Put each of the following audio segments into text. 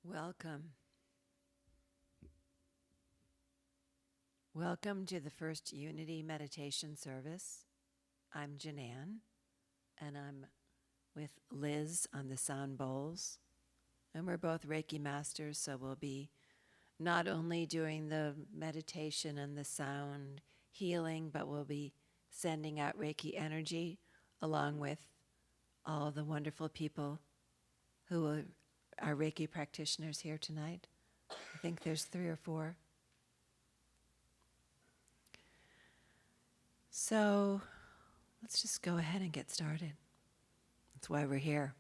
Welcome. Welcome to the first Unity Meditation Service. I'm Janan, and I'm with Liz on the sound bowls. And we're both Reiki masters, so we'll be not only doing the meditation and the sound healing, but we'll be sending out Reiki energy along with all the wonderful people who are Reiki practitioners here tonight. I think there's 3 or 4. So let's just go ahead and get started. That's why we're here.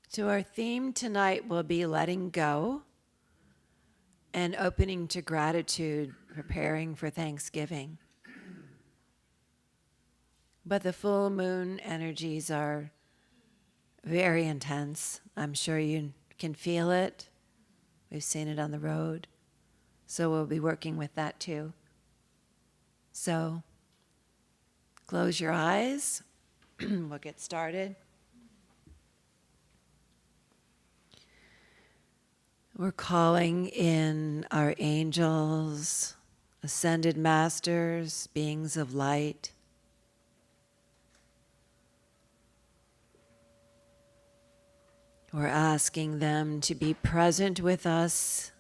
So our theme tonight will be letting go and opening to gratitude, preparing for Thanksgiving. But the full moon energies are very intense. I'm sure you can feel it. We've seen it on the road. So we'll be working with that too. So close your eyes. We'll get started. We're calling in our angels, ascended masters, beings of light. We're asking them to be present with us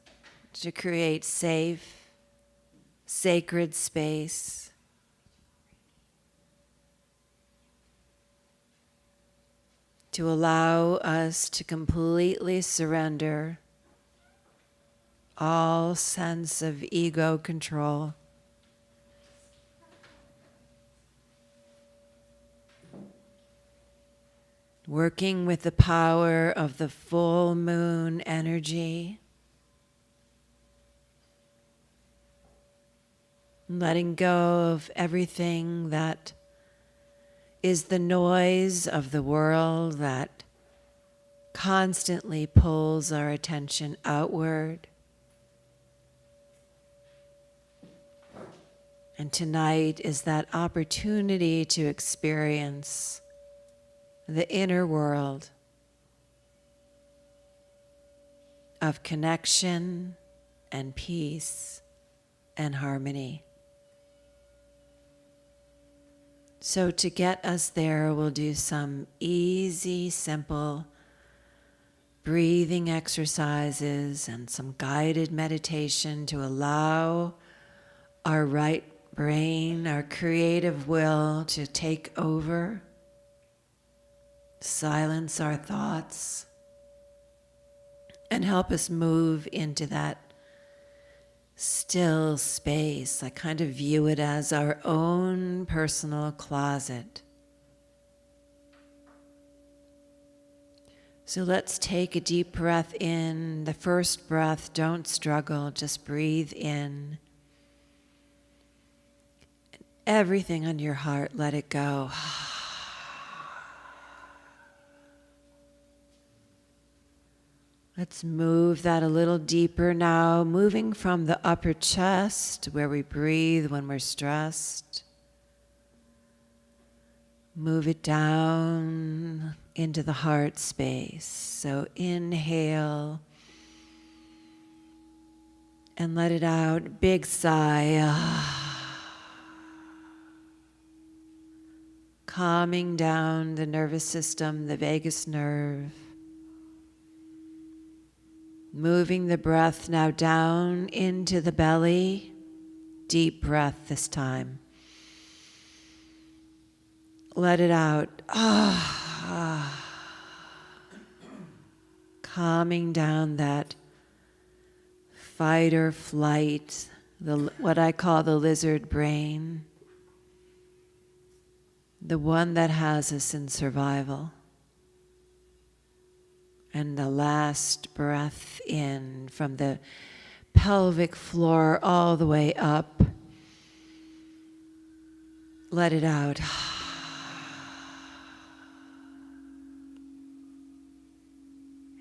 to create safe, sacred space. To allow us to completely surrender all sense of ego control. Working with the power of the full moon energy. Letting go of everything that is the noise of the world that constantly pulls our attention outward. And tonight is that opportunity to experience the inner world of connection and peace and harmony. So to get us there, we'll do some easy, simple breathing exercises and some guided meditation to allow our right brain, our creative will to take over. Silence our thoughts and help us move into that still space. I kind of view it as our own personal closet. So let's take a deep breath in. The first breath, don't struggle, just breathe in. Everything on your heart, let it go. Let's move that a little deeper now, moving from the upper chest where we breathe when we're stressed. Move it down into the heart space. So inhale and let it out. Big sigh. Calming down the nervous system, the vagus nerve. Moving the breath now down into the belly. Deep breath this time. Let it out. Calming down that fight or flight, what I call the lizard brain, the one that has us in survival. And the last breath in from the pelvic floor all the way up. Let it out.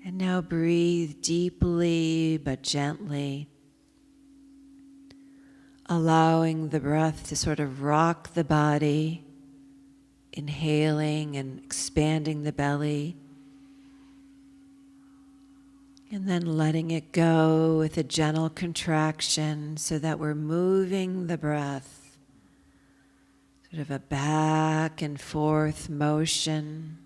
And now breathe deeply but gently, allowing the breath to sort of rock the body, inhaling and expanding the belly. And then letting it go with a gentle contraction so that we're moving the breath, sort of a back and forth motion.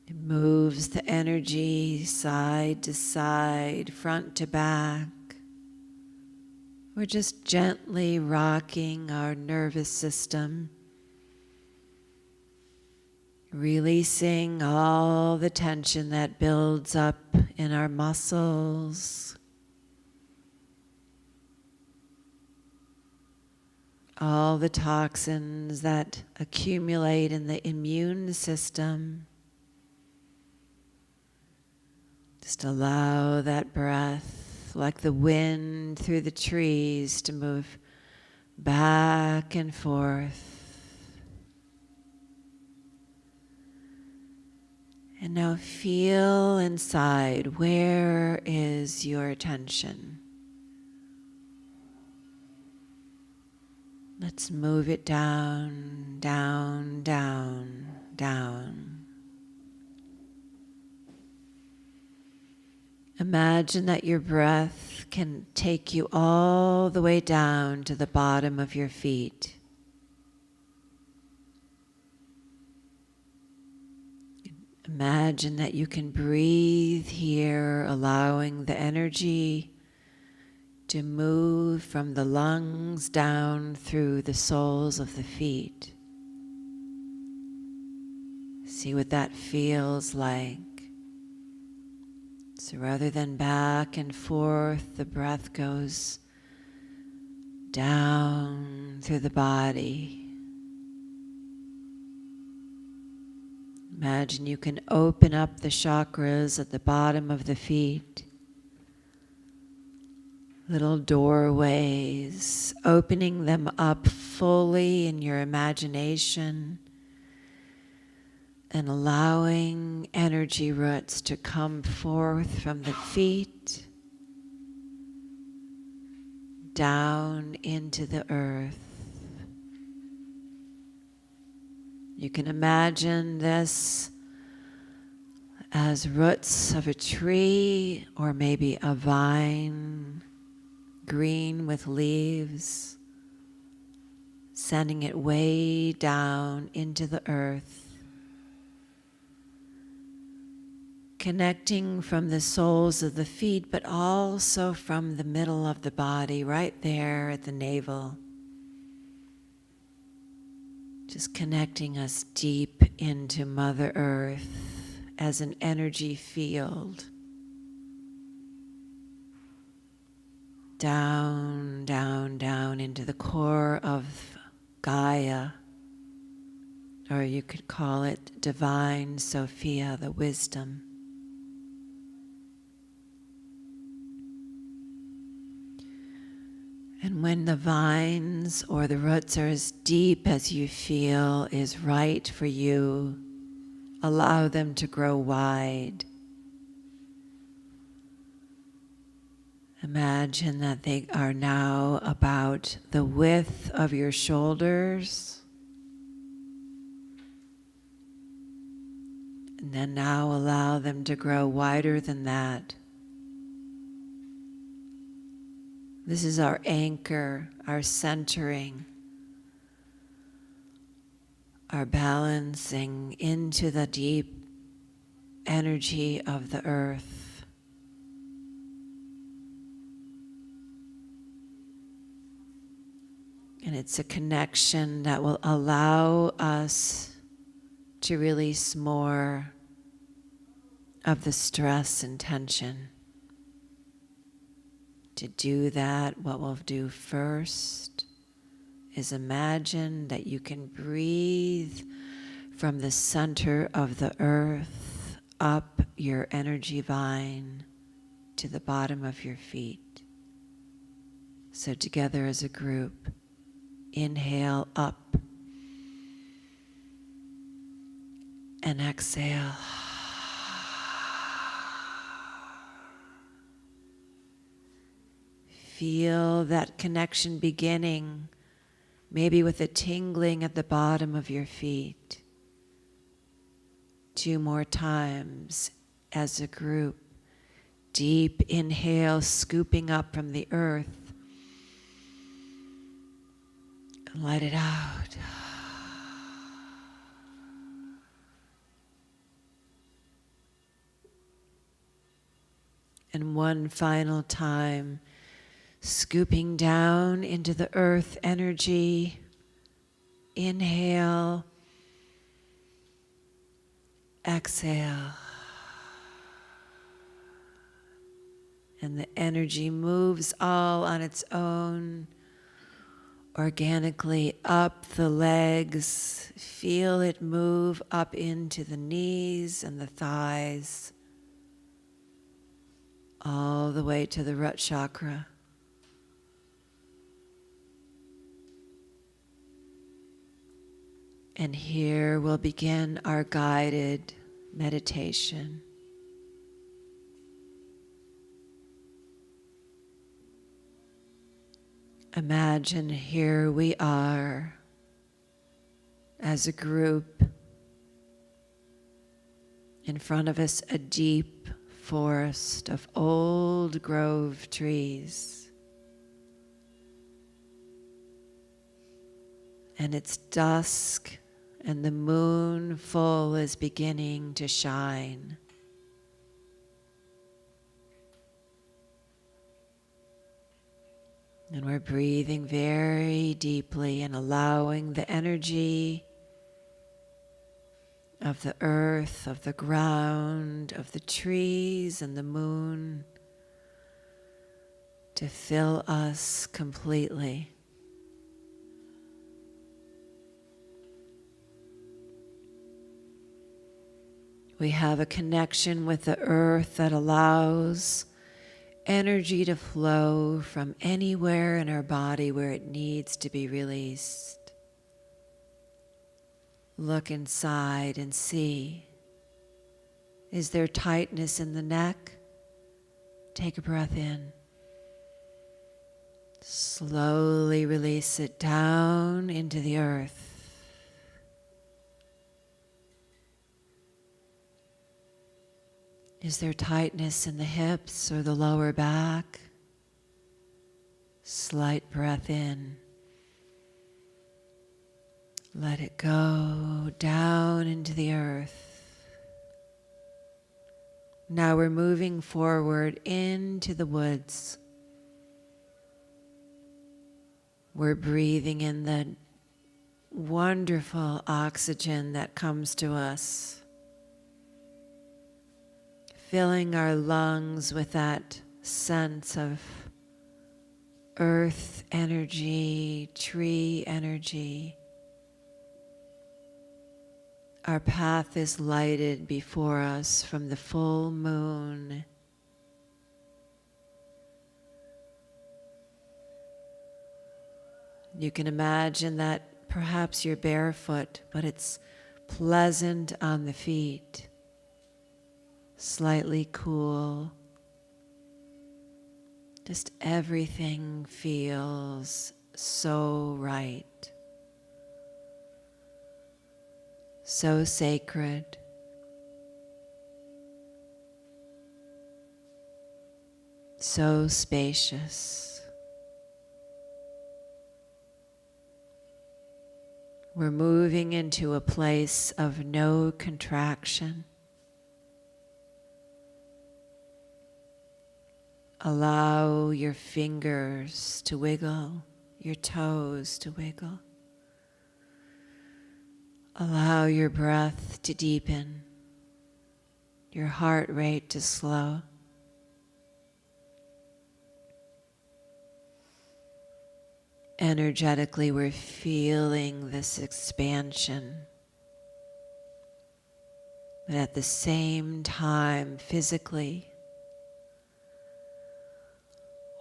It moves the energy side to side, front to back. We're just gently rocking our nervous system, releasing all the tension that builds up in our muscles, all the toxins that accumulate in the immune system. Just allow that breath, like the wind through the trees, to move back and forth. And now feel inside, where is your attention? Let's move it down, down, down, down. Imagine that your breath can take you all the way down to the bottom of your feet. Imagine that you can breathe here, allowing the energy to move from the lungs down through the soles of the feet. See what that feels like. So rather than back and forth, the breath goes down through the body. Imagine you can open up the chakras at the bottom of the feet. Little doorways, opening them up fully in your imagination and allowing energy roots to come forth from the feet down into the earth. You can imagine this as roots of a tree or maybe a vine, green with leaves, sending it way down into the earth. Connecting from the soles of the feet, but also from the middle of the body, right there at the navel. Just connecting us deep into Mother Earth as an energy field. Down, down, down into the core of Gaia, or you could call it Divine Sophia, the wisdom. And when the vines or the roots are as deep as you feel is right for you, allow them to grow wide. Imagine that they are now about the width of your shoulders. And then now allow them to grow wider than that. This is our anchor, our centering, our balancing into the deep energy of the earth. And it's a connection that will allow us to release more of the stress and tension. To do that, what we'll do first is imagine that you can breathe from the center of the earth up your energy vine to the bottom of your feet. So together as a group, inhale up and exhale. Feel that connection beginning, maybe with a tingling at the bottom of your feet. 2 more times. as a group. Deep inhale, scooping up from the earth. And let it out. And one final time, scooping down into the earth energy. Inhale. Exhale. And the energy moves all on its own, organically up the legs. Feel it move up into the knees and the thighs, all the way to the root chakra. And here we'll begin our guided meditation. Imagine here we are as a group. In front of us, a deep forest of old grove trees. And it's dusk, and the moon full is beginning to shine. And we're breathing very deeply and allowing the energy of the earth, of the ground, of the trees and the moon to fill us completely. We have a connection with the earth that allows energy to flow from anywhere in our body where it needs to be released. Look inside and see. Is there tightness in the neck? Take a breath in. Slowly release it down into the earth. Is there tightness in the hips or the lower back? Slight breath in. Let it go down into the earth. Now we're moving forward into the woods. We're breathing in the wonderful oxygen that comes to us, filling our lungs with that sense of earth energy, tree energy. Our path is lighted before us from the full moon. You can imagine that perhaps you're barefoot, but it's pleasant on the feet. Slightly cool. Just everything feels so right, so sacred. So spacious. We're moving into a place of no contraction. Allow your fingers to wiggle, your toes to wiggle. Allow your breath to deepen, your heart rate to slow. Energetically, we're feeling this expansion. But at the same time, physically,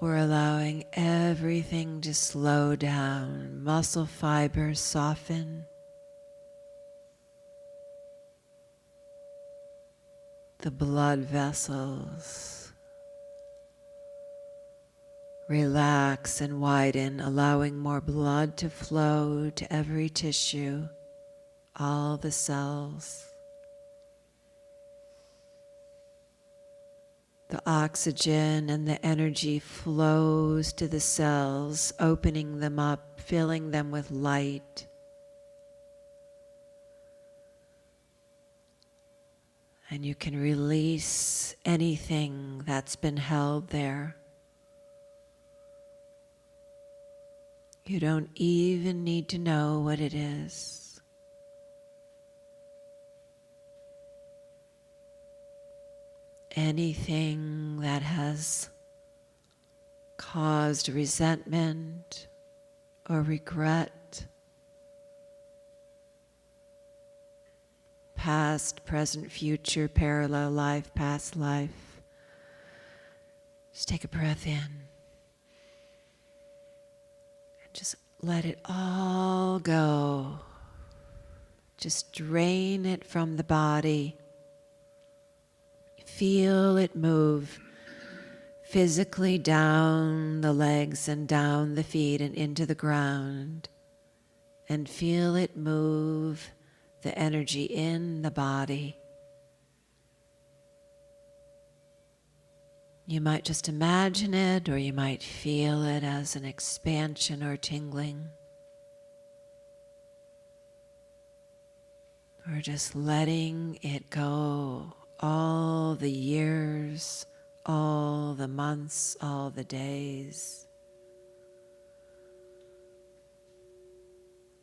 we're allowing everything to slow down. Muscle fibers soften. The blood vessels relax and widen, allowing more blood to flow to every tissue, all the cells. The oxygen and the energy flows to the cells, opening them up, filling them with light. And you can release anything that's been held there. You don't even need to know what it is. Anything that has caused resentment or regret, past, present, future, parallel life, past life. Just take a breath in and just let it all go. Just drain it from the body. Feel it move physically down the legs and down the feet and into the ground. And feel it move the energy in the body. You might just imagine it, or you might feel it as an expansion or tingling. Or just letting it go. All the years, all the months, all the days.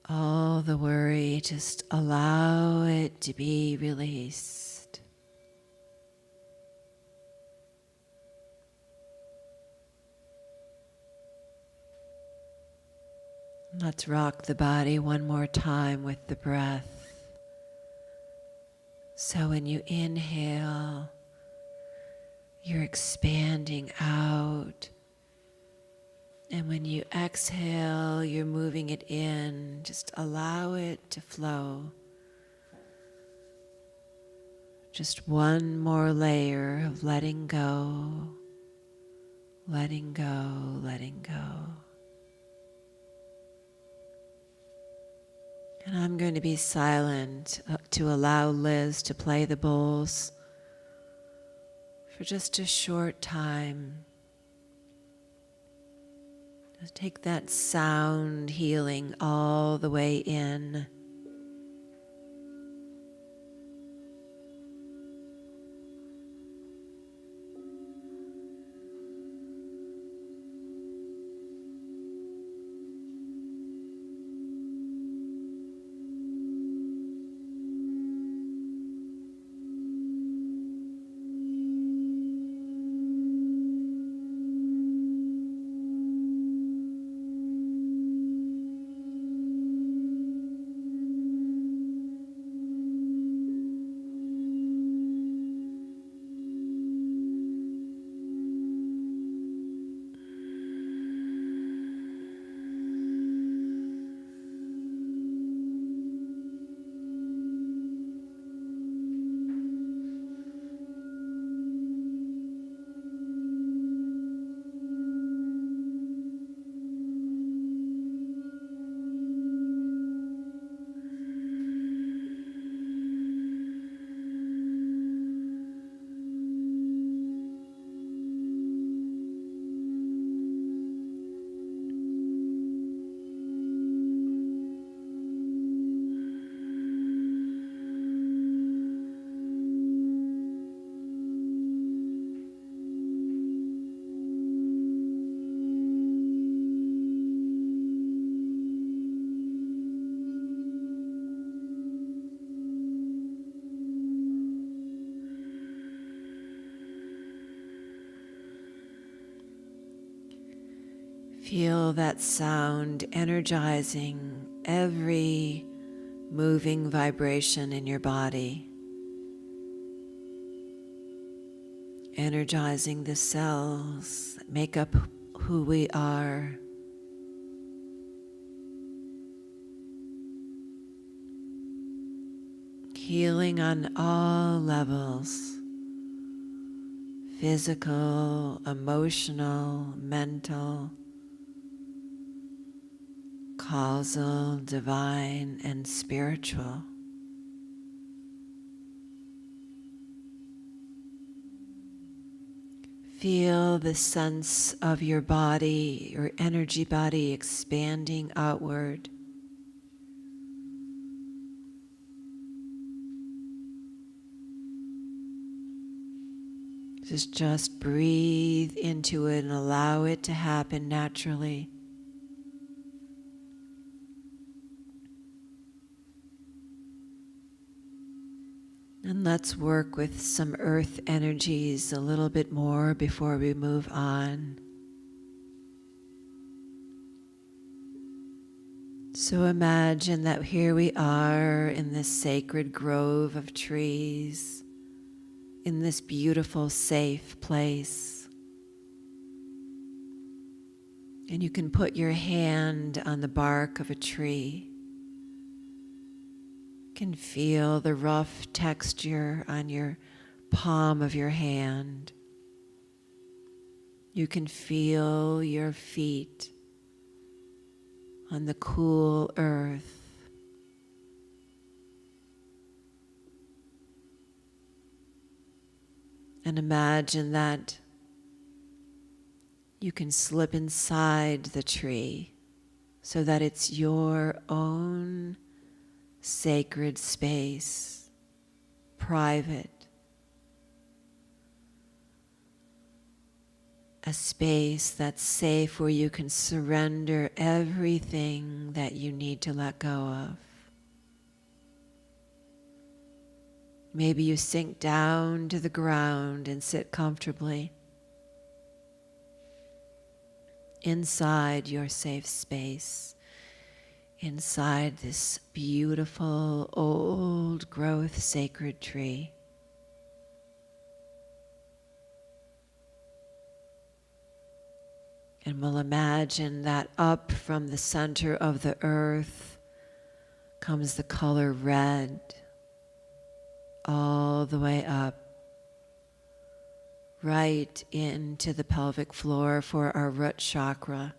All the worry, just allow it to be released. Let's rock the body one more time with the breath. So when you inhale, you're expanding out. And when you exhale, you're moving it in. Just allow it to flow. Just one more layer of letting go, letting go, letting go. And I'm going to be silent to allow Liz to play the bowls for just a short time. Just take that sound healing all the way in. Feel that sound energizing every moving vibration in your body, energizing the cells that make up who we are. Healing on all levels, physical, emotional, mental, causal, divine, and spiritual. Feel the sense of your body, your energy body expanding outward. Just breathe into it and allow it to happen naturally. And let's work with some earth energies a little bit more before we move on. So imagine that here we are in this sacred grove of trees, in this beautiful, safe place. And you can put your hand on the bark of a tree. You can feel the rough texture on your palm of your hand. You can feel your feet on the cool earth. And imagine that you can slip inside the tree so that it's your own sacred space, private, a space that's safe where you can surrender everything that you need to let go of. Maybe you sink down to the ground and sit comfortably inside your safe space, inside this beautiful old growth sacred tree. And we'll imagine that up from the center of the earth comes the color red, all the way up, right into the pelvic floor for our root chakra.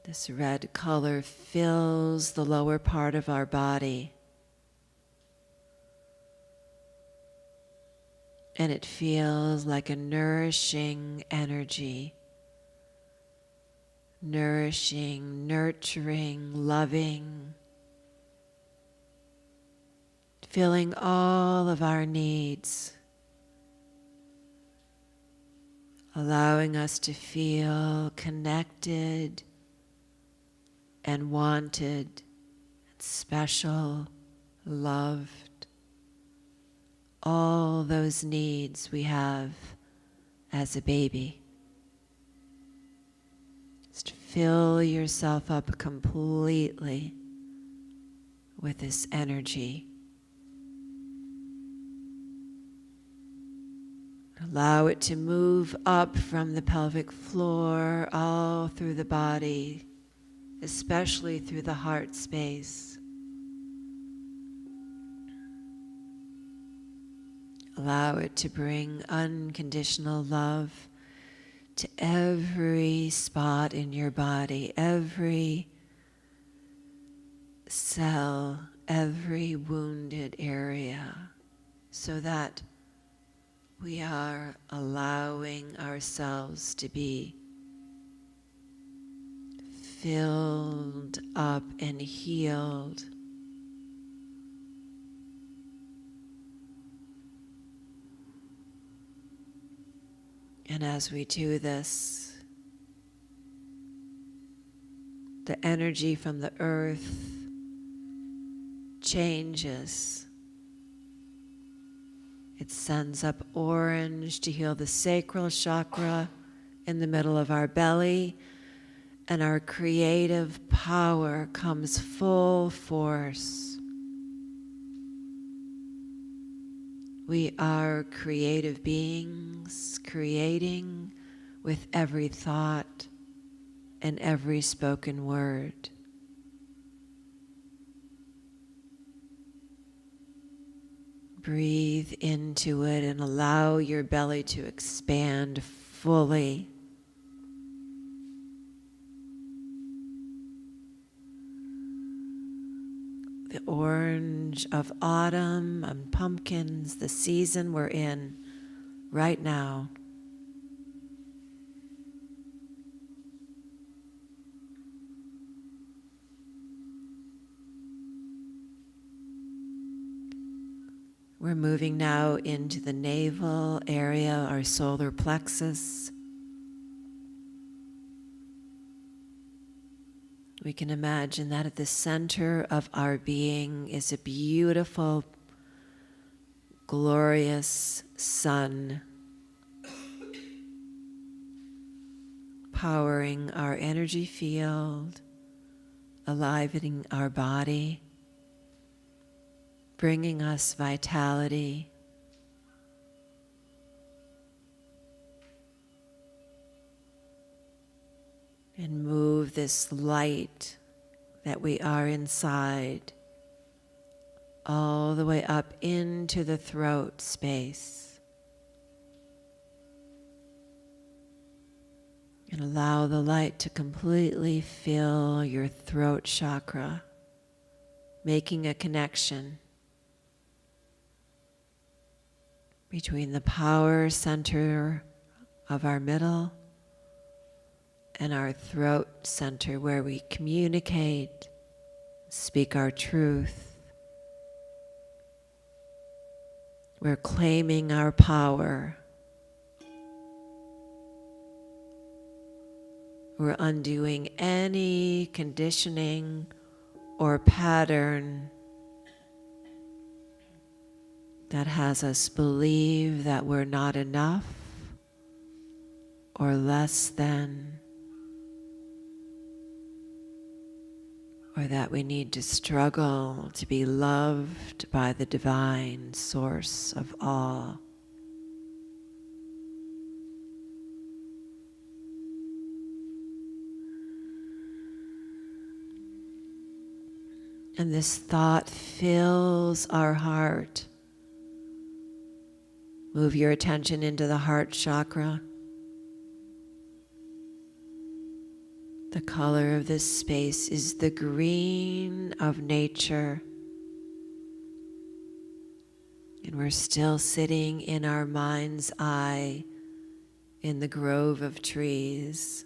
This red color fills the lower part of our body. And it feels like a nourishing energy. Nourishing, nurturing, loving. Filling all of our needs. Allowing us to feel connected and wanted, and special, loved. All those needs we have as a baby. Just fill yourself up completely with this energy. Allow it to move up from the pelvic floor all through the body, especially through the heart space. Allow it to bring unconditional love to every spot in your body, every cell, every wounded area, so that we are allowing ourselves to be filled up and healed. And as we do this, the energy from the earth changes. It sends up orange to heal the sacral chakra in the middle of our belly, and our creative power comes full force. We are creative beings, creating with every thought and every spoken word. Breathe into it and allow your belly to expand fully. The orange of autumn and pumpkins, the season we're in right now. We're moving now into the navel area, our solar plexus. We can imagine that at the center of our being is a beautiful, glorious sun, powering our energy field, enlivening our body, bringing us vitality. And move this light that we are inside all the way up into the throat space. And allow the light to completely fill your throat chakra, making a connection between the power center of our middle and our throat center, where we communicate, speak our truth. We're claiming our power. We're undoing any conditioning or pattern that has us believe that we're not enough or less than, or that we need to struggle to be loved by the divine source of all. And this thought fills our heart. Move your attention into the heart chakra. The color of this space is the green of nature. And we're still sitting in our mind's eye in the grove of trees.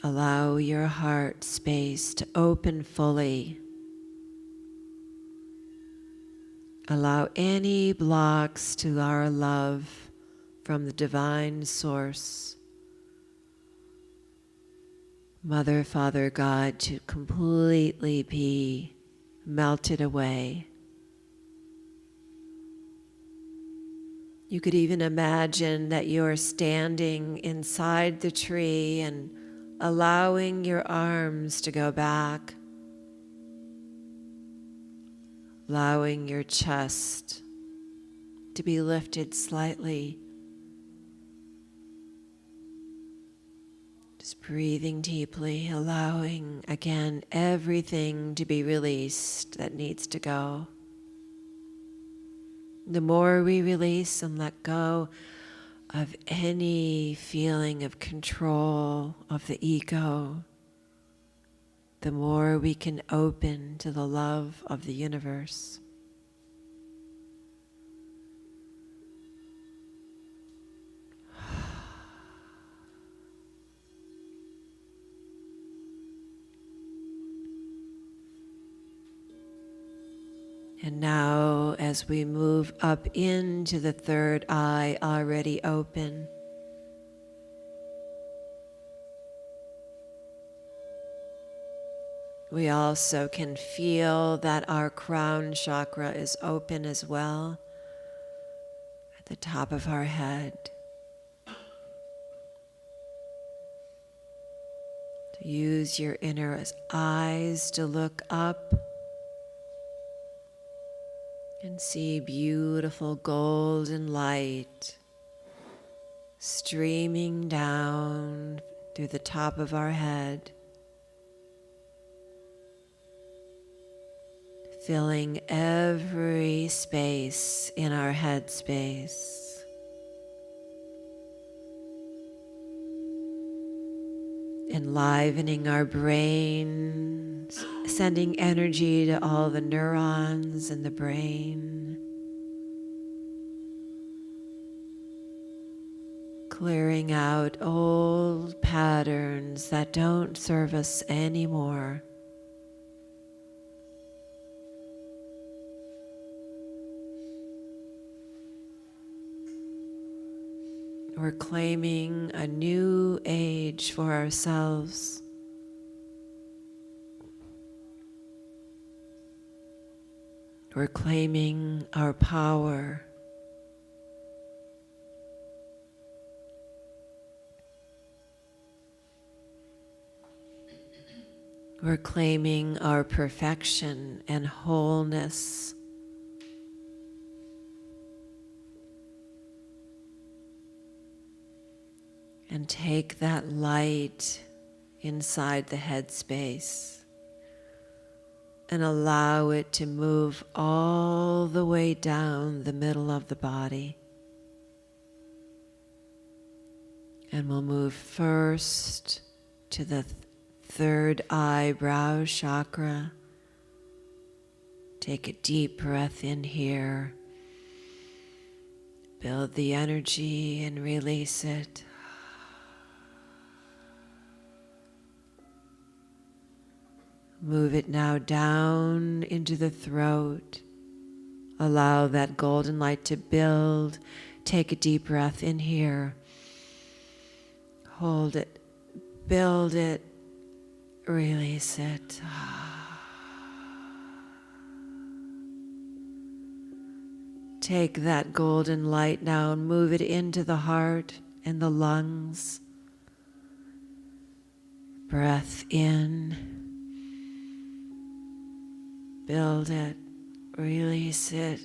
Allow your heart space to open fully. Allow any blocks to our love from the divine source, Mother, Father, God, to completely be melted away. You could even imagine that you're standing inside the tree and allowing your arms to go back, allowing your chest to be lifted slightly. Just breathing deeply, allowing again everything to be released that needs to go. The more we release and let go of any feeling of control of the ego, the more we can open to the love of the universe. And now, as we move up into the third eye, already open, we also can feel that our crown chakra is open as well at the top of our head. To use your inner eyes to look up and see beautiful golden light streaming down through the top of our head, filling every space in our head space. enlivening our brain, sending energy to all the neurons in the brain, clearing out old patterns that don't serve us anymore. We're claiming a new age for ourselves. We're claiming our power. We're claiming our perfection and wholeness. And take that light inside the headspace and allow it to move all the way down the middle of the body. And we'll move first to the third eyebrow chakra. Take a deep breath in here. Build the energy and release it. Move it now down into the throat. Allow that golden light to build. Take a deep breath in here. Hold it. Build it. Release it. Take that golden light now and move it into the heart and the lungs. Breath in. Build it, release it,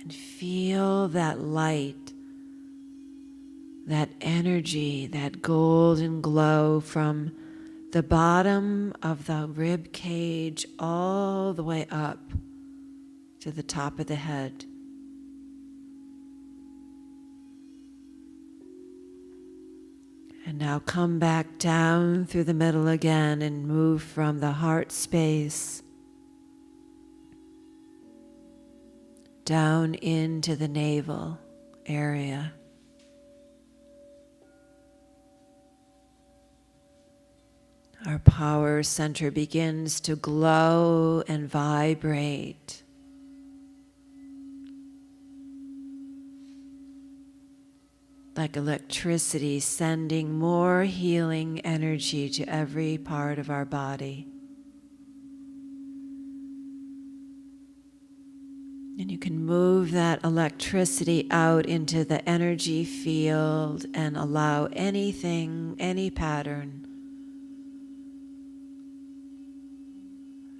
and feel that light, that energy, that golden glow from the bottom of the rib cage all the way up to the top of the head. And now come back down through the middle again and move from the heart space down into the navel area. Our power center begins to glow and vibrate. Like electricity, sending more healing energy to every part of our body. And you can move that electricity out into the energy field and allow anything, any pattern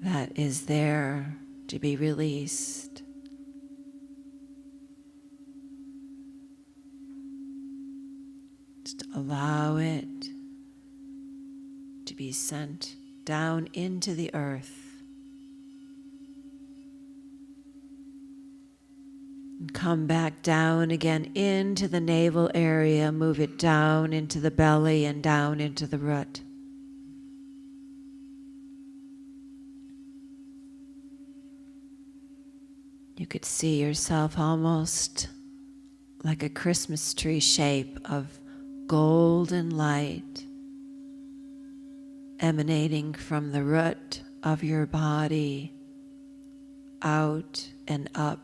that is there to be released. Just allow it to be sent down into the earth. And come back down again into the navel area. Move it down into the belly and down into the root. You could see yourself almost like a Christmas tree shape of golden light emanating from the root of your body out and up.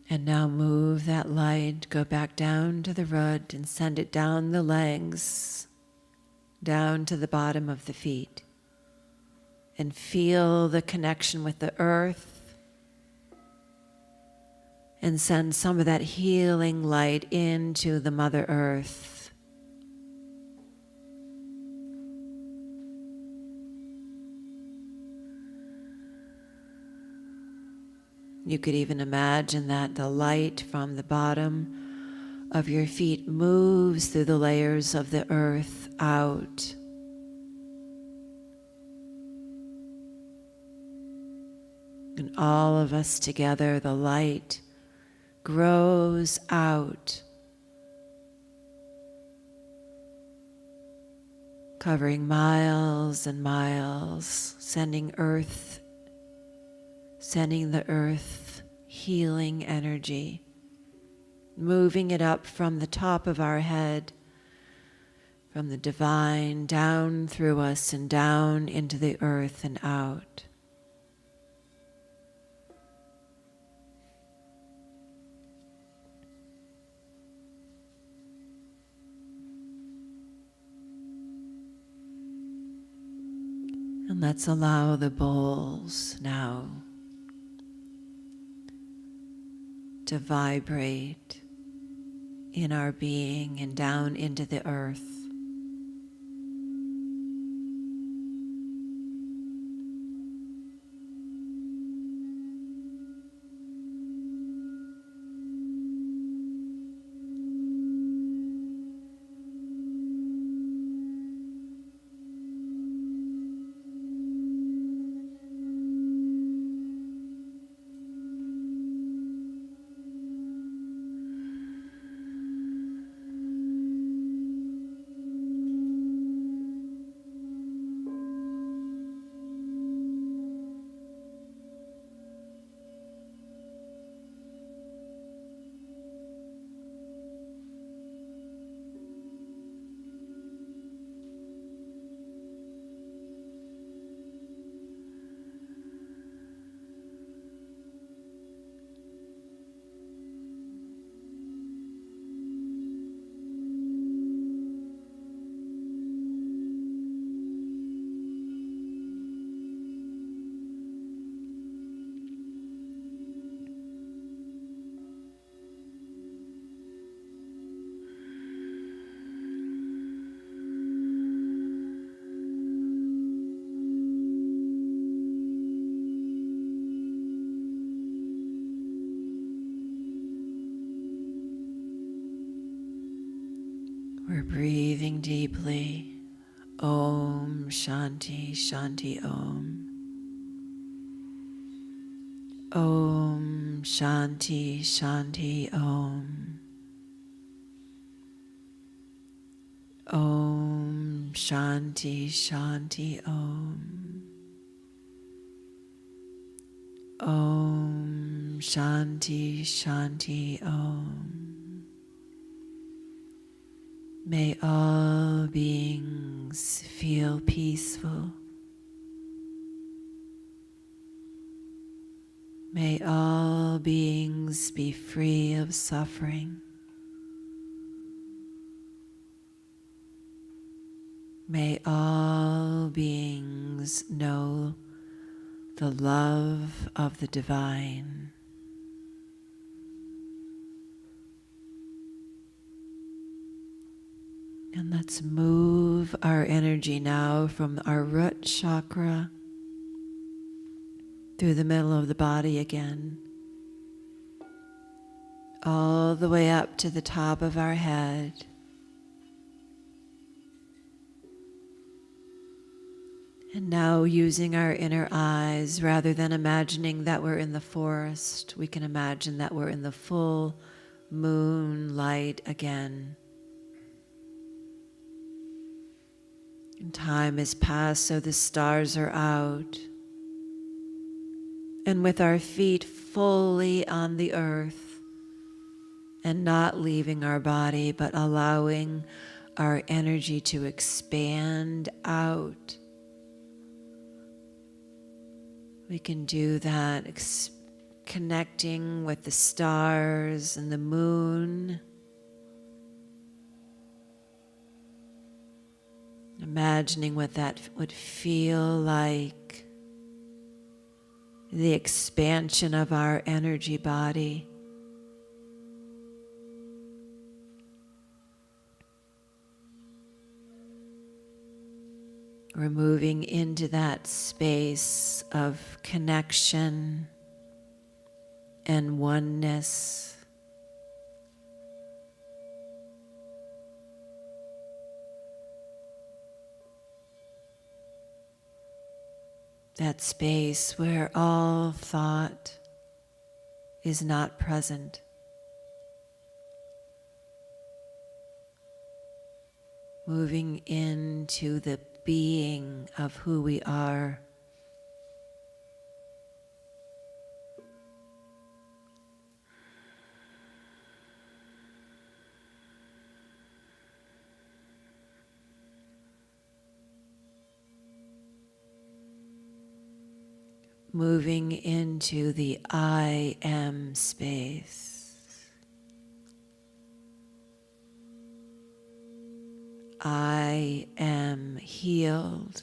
And now move that light, go back down to the root and send it down the legs, down to the bottom of the feet. And feel the connection with the earth. And send some of that healing light into the Mother Earth. You could even imagine that the light from the bottom of your feet moves through the layers of the earth out And all of us together, the light grows out, covering miles and miles, sending the earth healing energy, moving it up from the top of our head, from the divine, down through us and down into the earth and out. And let's allow the bowls now to vibrate in our being and down into the earth. We're breathing deeply. Om Shanti Shanti Om. Om Shanti Shanti Om. Om Shanti Shanti Om. Om Shanti Shanti Om. May all beings feel peaceful. May all beings be free of suffering. May all beings know the love of the divine. And let's move our energy now from our root chakra through the middle of the body again, all the way up to the top of our head. And now, using our inner eyes, rather than imagining that we're in the forest, we can imagine that we're in the full moonlight again. And time has passed, so the stars are out. And with our feet fully on the earth and not leaving our body, but allowing our energy to expand out, we can do that, connecting with the stars and the moon. Imagining what that would feel like, the expansion of our energy body. We're moving into that space of connection and oneness. that space where all thought is not present. Moving into the being of who we are. Moving into the I am space. I am healed.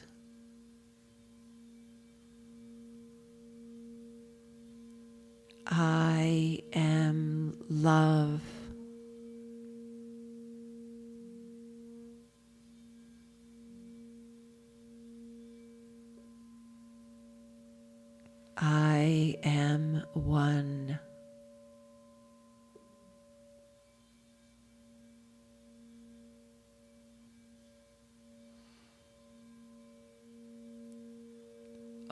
I am love. I am one.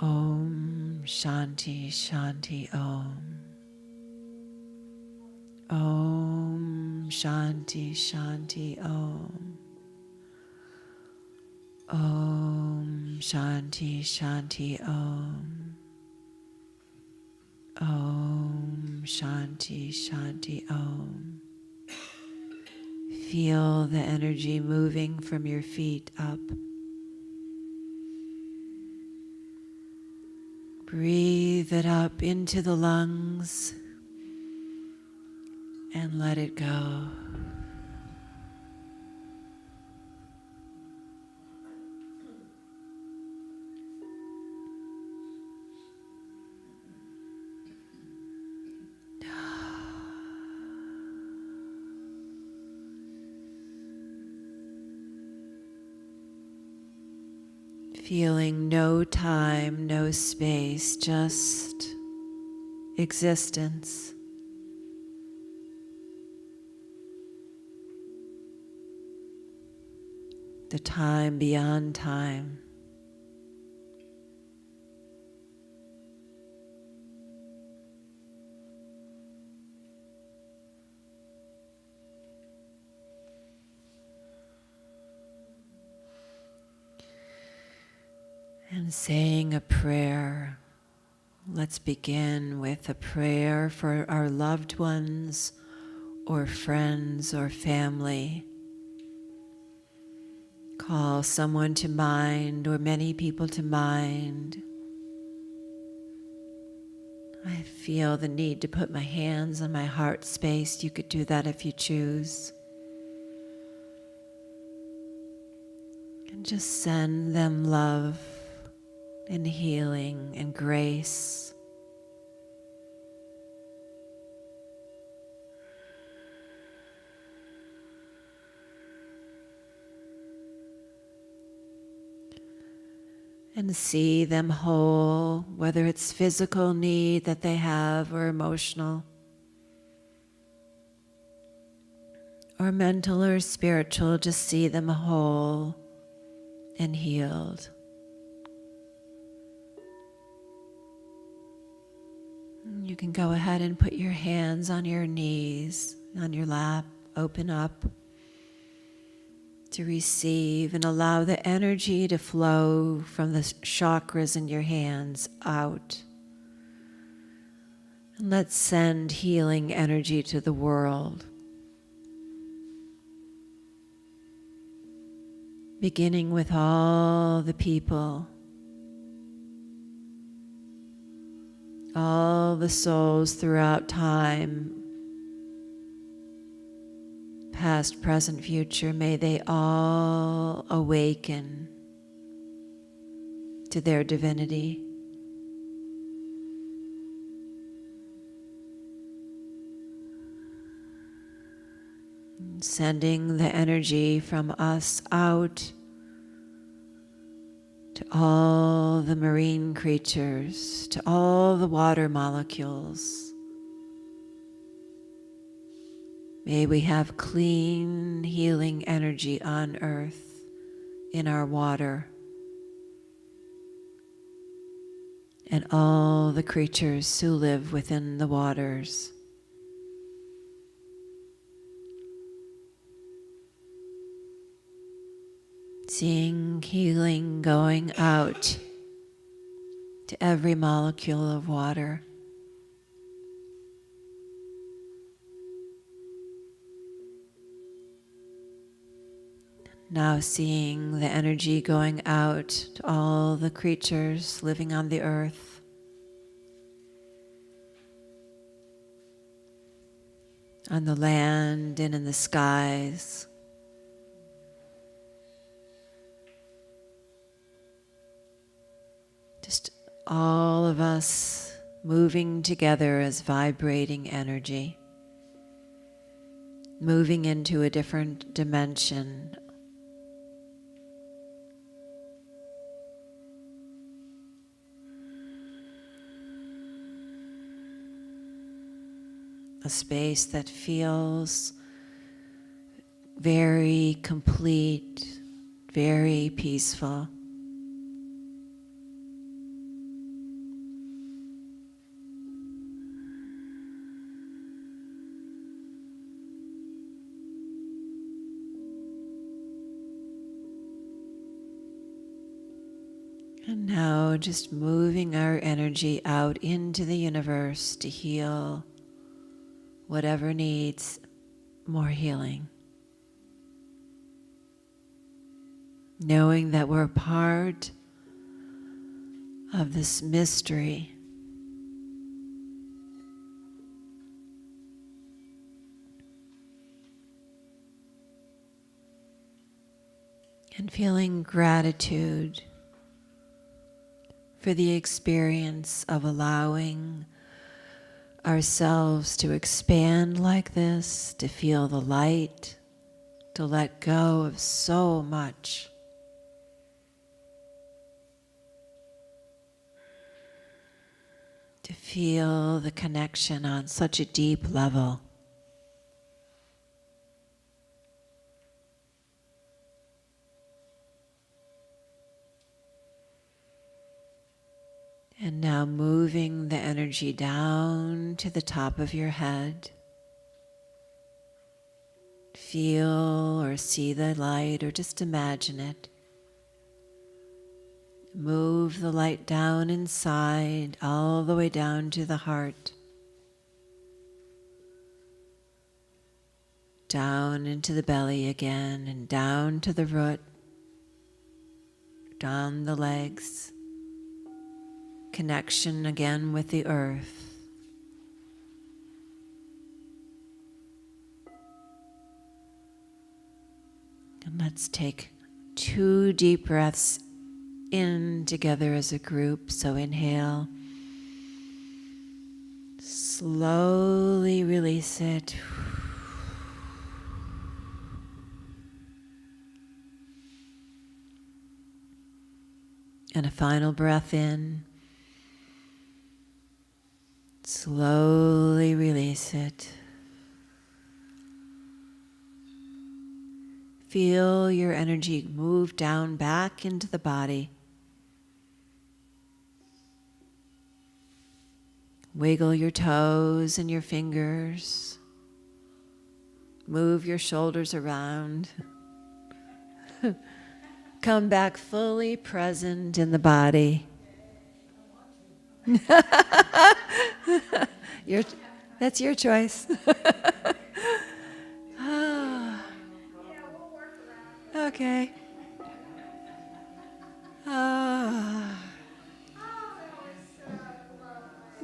Om Shanti Shanti Om. Om Shanti Shanti Om. Om Shanti Shanti Om. Om Shanti Shanti Om. Feel the energy moving from your feet up. Breathe it up into the lungs and let it go. Feeling no time, no space, just existence. The time beyond time. And saying a prayer. Let's begin with a prayer for our loved ones or friends or family. Call someone to mind or many people to mind. I feel the need to put my hands on my heart space. You could do that if you choose. And just send them love and healing and grace. And see them whole, whether it's physical need that they have or emotional, or mental or spiritual. Just see them whole and healed. You can go ahead and put your hands on your knees, on your lap, open up to receive and allow the energy to flow from the chakras in your hands out. And let's send healing energy to the world. Beginning with all the people, all the souls throughout time, past, present, future, may they all awaken to their divinity. Sending the energy from us out to all the marine creatures, to all the water molecules. May we have clean, healing energy on earth, in our water. and all the creatures who live within the waters. Seeing healing going out to every molecule of water. Now seeing the energy going out to all the creatures living on the earth. On the land and in the skies. Just all of us moving together as vibrating energy, moving into a different dimension. A space that feels very complete, very peaceful. And now just moving our energy out into the universe to heal whatever needs more healing. Knowing that we're part of this mystery. And feeling gratitude for the experience of allowing ourselves to expand like this, to feel the light, to let go of so much. To feel the connection on such a deep level. And now moving the energy down to the top of your head. Feel or see the light or just imagine it. Move the light down inside, all the way down to the heart. Down into the belly again and down to the root. Down the legs. Connection again with the earth. And let's take 2 deep breaths in together as a group. So inhale. Slowly release it. And a final breath in. Slowly release it. Feel your energy move down back into the body. Wiggle your toes and your fingers. Move your shoulders around. Come back fully present in the body. That's your choice. Okay.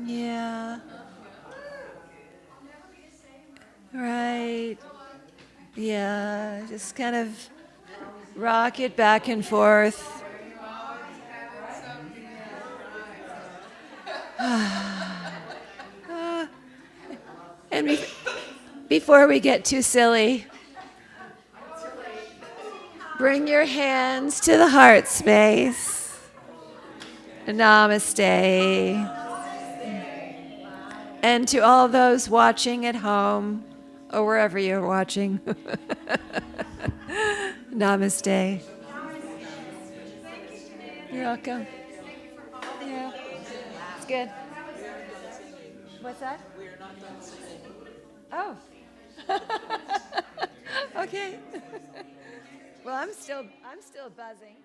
Yeah. Right. Yeah. Just kind of rock it back and forth. And before we get too silly, bring your hands to the heart space. Namaste. And to all those watching at home or wherever you're watching, namaste. You're welcome. Yeah. That's good. What's that? We're not done singing. Oh. Okay. Well, I'm still buzzing.